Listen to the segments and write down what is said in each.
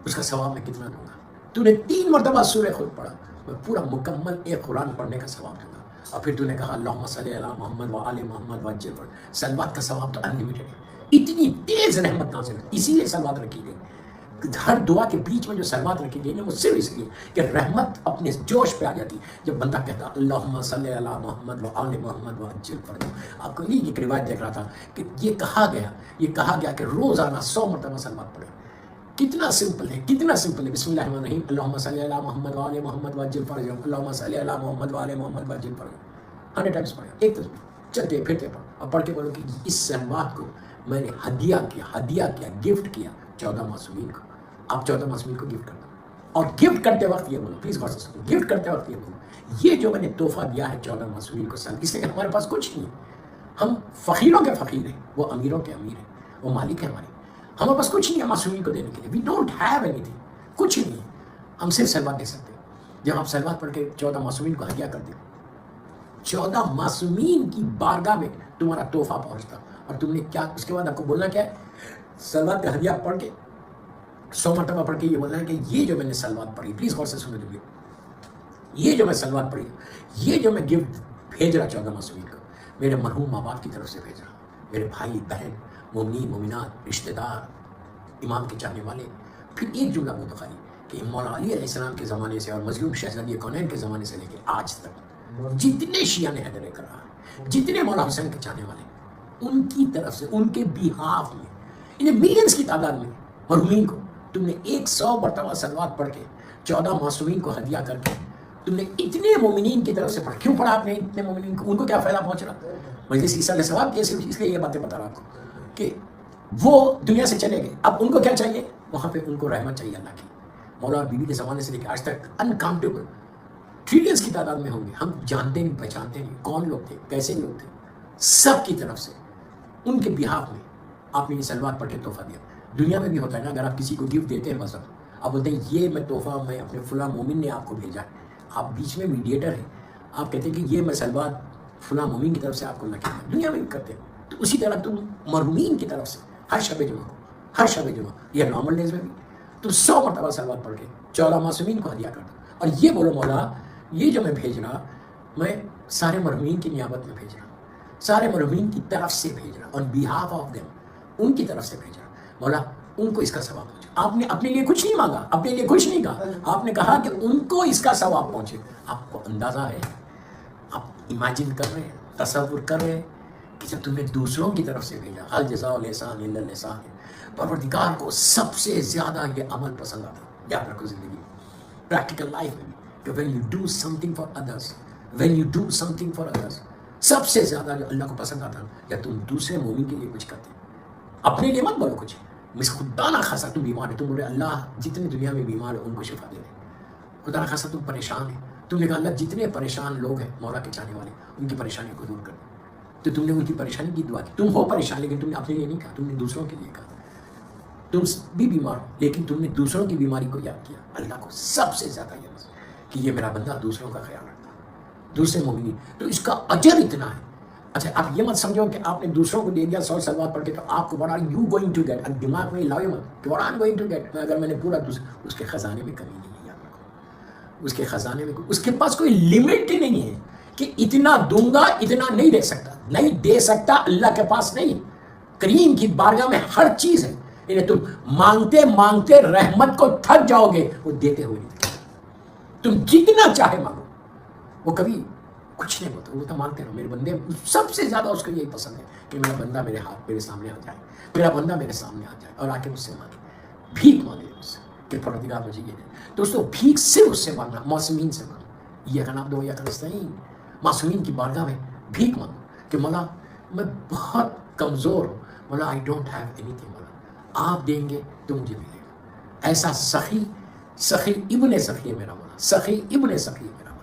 اس کا ثواب میں کتنا دوں گا؟ تو نے 3 مرتبہ سورہ خود پڑھا، میں پورا مکمل ایک قرآن پڑھنے کا ثواب دوں گا. اور پھر تو نے کہا اللہم صلی علی محمد و آل محمد وعجل فرج. سلوات کا ثواب تو انلمیٹڈ ہے، اتنی تیز رحمت نازل ہے، اسی لیے سلوات رکھی گئی. ہر دعا کے بیچ میں جو سلوات رکھی گئی نا وہ صرف اس لیے کہ رحمت اپنے جوش پہ آ جاتی جب بندہ کہتا اللہم صلی علی محمد و آل محمد وعجل فرج. آپ کو نہیں ایک روایت دیکھ رہا تھا کہ یہ کہا گیا کہ روزانہ 100 مرتبہ سلوات پڑھے. کتنا سمپل ہے، کتنا سمپل ہے. بسم اللہ الرحمن الرحیم اللہم صلی علی محمد و آل محمد وعجل فرج، اللہم صلی علی محمد و آل محمد وعجل فرج. 100 ٹائمز پڑھے، ایک تصویر چلتے پھرتے پڑھو اور پڑھ کے بولو کہ اس سلوات کو میں نے ہدیہ کیا، گفٹ کیا 14 معصومین کو. آپ 14 معصومین کو گفٹ کرنا، اور گفٹ کرتے وقت یہ بولو، پلیز غور سے سنو، گفٹ کرتے وقت یہ بولو یہ جو میں نے تحفہ دیا ہے 14 معصومین کو اس لیے کہ ہمارے پاس کچھ نہیں ہے، ہم فقیروں کے فقیر ہیں، وہ امیروں کے امیر ہیں، وہ مالک ہیں ہمارے. ہمارے پاس کچھ نہیں ہے معصومین کو دینے کے لیے. وی ڈونٹ ہیو اینی تھنگ، کچھ نہیں ہے. ہم صرف سلوات دے سکتے ہیں. جب آپ سلوات پڑھ کے 14 معصومین کو ہدیہ کر دیں، 14 معصومین کی بارگاہ میں تمہارا تحفہ پہنچتا، اور تم نے کیا اس کے بعد آپ کو بولنا کیا ہے؟ سلوات کا ہدیہ پڑھ کے 100 مرتبہ پڑھ کے یہ بولنا ہے کہ یہ جو میں نے سلوات پڑھی، پلیز غور سے سنو جو یہ جو میں سلوات پڑھی، یہ جو میں گفٹ بھیج رہا 14 معصومین کو، میرے مرحوم ماں باپ کی طرف سے بھیج رہا، میرے بھائی بہن، مومنین مومنات، رشتہ دار، امام کے چاہنے والے. پھر ایک جملہ وہ بخاری کہ مولانا علی علیہ السلام کے زمانے سے اور مظلوم شہزادی کونین کے زمانے سے لے کے آج تک جتنے شیعہ نے حیدر کر رہا ہے، جتنے مولانا حسین کے چاہنے والے، ان کی طرف سے، ان کے بیہاف میں، انہیں ملینز کی تعداد میں مرحومین کو تم نے 100 مرتبہ سلوات پڑھ کے 14 معصومین کو ہدیہ کر کے تم نے اتنے مومنین کی طرف سے پڑھا. کیوں پڑھا آپ نے اتنے مومنین کو؟ ان کو کیا فائدہ پہنچ رہا؟ مجلس عیسیٰ علیہ السلام کے صرف اس لیے یہ باتیں بتا رہا آپ کو کہ وہ دنیا سے چلے گئے، اب ان کو کیا چاہیے؟ وہاں پہ ان کو رحمت چاہیے اللہ کی. مولا اور بی بی کے زمانے سے لے کے آج تک انکاؤنٹیبل ٹریلینس کی تعداد میں ہوں گے، ہم جانتے نہیں پہچانتے نہیں کون لوگ تھے، کیسے لوگ تھے، سب کی طرف سے ان کے بیہاف میں آپ نے یہ سلوات پڑھ کے تحفہ دیا. دنیا میں بھی ہوتا ہے نا، اگر آپ کسی کو گفٹ دیتے ہیں مذہب، آپ بولتے ہیں یہ میں تحفہ میں اپنے فلاں مومن نے آپ کو بھیجا ہے، آپ بیچ میں میڈیٹر ہیں، آپ کہتے ہیں کہ یہ میں سلوات فلاں مومن کی طرف سے آپ کو نہ کیا. دنیا میں بھی کرتے ہیں. تو اسی طرح تم مرحومین کی طرف سے ہر شب جمعہ یہ نارمل ڈیز میں بھی تم 100 مرتبہ سلوات پڑھ کے 14 معصومین کو ہدیہ کر دو، اور یہ بولو مولا یہ جو میں بھیج رہا، میں سارے مرحومین کی نیابت میں بھیج رہا، سارے مرحومین کی طرف سے بھیج رہا، on behalf of them، ان کی طرف سے بھیج رہا. مولا ان کو اس کا ثواب پہنچے. آپ نے اپنے لیے کچھ نہیں مانگا، اپنے لیے کچھ نہیں کہا، آپ نے کہا کہ ان کو اس کا ثواب پہنچے. آپ کو اندازہ ہے، آپ امیجن کر رہے ہیں، تصور کر رہے ہیں کہ جب تم نے دوسروں کی طرف سے بھیجا، حل جزاء الاحسان الا الاحسان، پروردگار کو سب سے زیادہ یہ عمل پسند آتا. یاد رکھو زندگی پریکٹیکل لائف میں کہ when you do something for others سب سے زیادہ جو اللہ کو پسند آتا یا تم دوسرے مومن کے لیے کچھ کرتے. اپنے لیے مت بولو کچھ، خدا نہ خاصا تم بیمار ہے، تم بولے اللہ جتنے دنیا میں بیمار ہے ان کو شفا دے دے. خدا نہ خاصا تم پریشان ہے، تم نے کہا اللہ جتنے پریشان لوگ ہیں مولا کے چاہنے والے ان کی پریشانی کو دور کر دے. تو تم نے ان کی پریشانی کی دعا کی. تم ہو پریشان لیکن تم نے اپنے لیے نہیں کہا، تم نے دوسروں کے لیے کہا. تم بھی بیمار ہو لیکن تم نے دوسروں کی بیماری کو یاد کیا. اللہ کو سب سے زیادہ یہ کہ یہ میرا بندہ دوسروں کا خیال رکھتا ہے، دوسرے مومنین، تو اس کا اجر اتنا ہے. اچھا آپ یہ مت سمجھو کہ آپ نے دوسروں کو دے دیا 100 سلوات پڑھ کے تو آپ کو بڑا یو گوئنگ ٹو گیٹ، دماغ میں لاؤ مت کہ بڑا گوئنگ ٹو گیٹ. اگر میں نے پورا اس کے خزانے میں کمی نہیں ہے. یاد رکھو اس کے خزانے میں اس کے پاس کوئی لمٹ ہی نہیں ہے کہ اتنا دوں گا اتنا نہیں دے سکتا، نہیں دے سکتا. اللہ کے پاس نہیں، کریم کی بارگاہ میں ہر چیز ہے. انہیں تم مانگتے مانگتے رحمت کو تھک جاؤ گے، وہ دیتے ہوئے نہیں. تم جتنا چاہے مانگو، وہ کبھی کچھ نہیں ہوتا. وہ تو مانگتے رہو. میرے بندے سب سے زیادہ اس کو یہی پسند ہے کہ میرا بندہ میرے سامنے آ جائے، میرا بندہ میرے سامنے آ جائے اور آ کے مجھ سے مانگے، بھیک مانگے مجھ سے کہ پروردگار مجھے یہ دے. دوستو بھیک صرف اس سے مانگنا، معصومین سے مانگنا. یہ کناب دو یا کنستین، معصومین کی بارگاہ میں بھیک مانگو کہ مولا میں بہت کمزور ہوں، مولا آئی ڈونٹ ہیو اینی تھنگ، مولا آپ دیں گے تو مجھے ملے گا. ایسا سخی ابن سخی ہے میرا مولا، سخی ابن سخی ہے میرا مولا.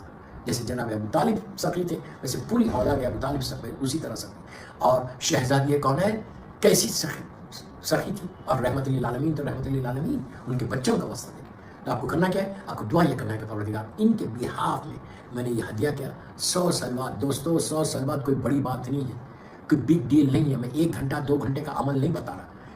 جیسے جناب ابو طالب سخی تھے ویسے پوری اولاد ابو طالب سخی اسی طرح سخی. اور شہزادی کونین کیسی سخی تھی، اور رحمت للعالمین تو رحمت للعالمین ان کے بچوں کا واسطہ دے. تو آپ کو کرنا کیا ہے؟ آپ کو دعا یہ کرنا ہے کہ پروردگار ان کے بیہاف میں نے یہ ہدیہ کیا 100 سلوات. دوستو 100 سلوات کوئی بڑی بات نہیں ہے، کوئی بگ ڈیل نہیں ہے. میں 1 گھنٹہ 2 گھنٹے کا عمل نہیں بتا رہا.